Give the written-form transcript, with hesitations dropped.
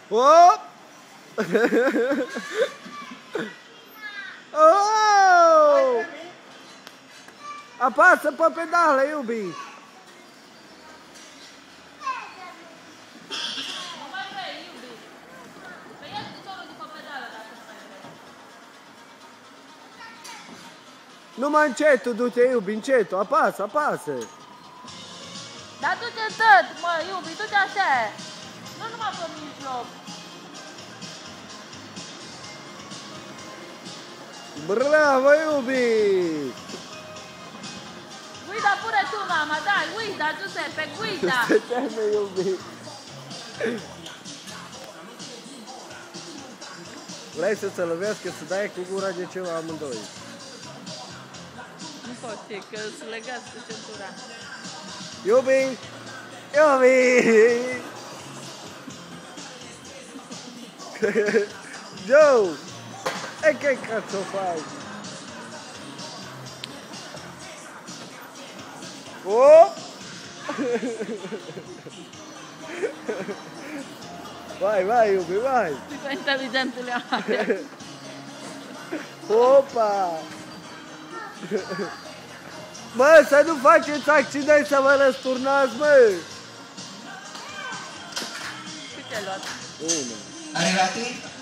Oh! Oh! Apasă pe pedală, iubi! Numai încetul, du-te, iubi, încetul, apasă, apasă! Dar du-te tot, mă, iubi, du-te așa! Nu numai pe mijloc! Bravo, iubi! Guida pure tu, mama, dai, guida, Giuseppe, guida! Se teme, iubi! Vrei să se lovească, să dai cu gura de ceva amândoi? Nu pot, e că sunt legați cu centura. Iubi! Iubi! Joe! E che cazzo fai? Oh! Vai, vai, Iubi, vai! Super inteligentele amare. Opa! Mă, să nu faceți accident, să vă răsturnați, mă! Câte ai luat? Una. Arrivati?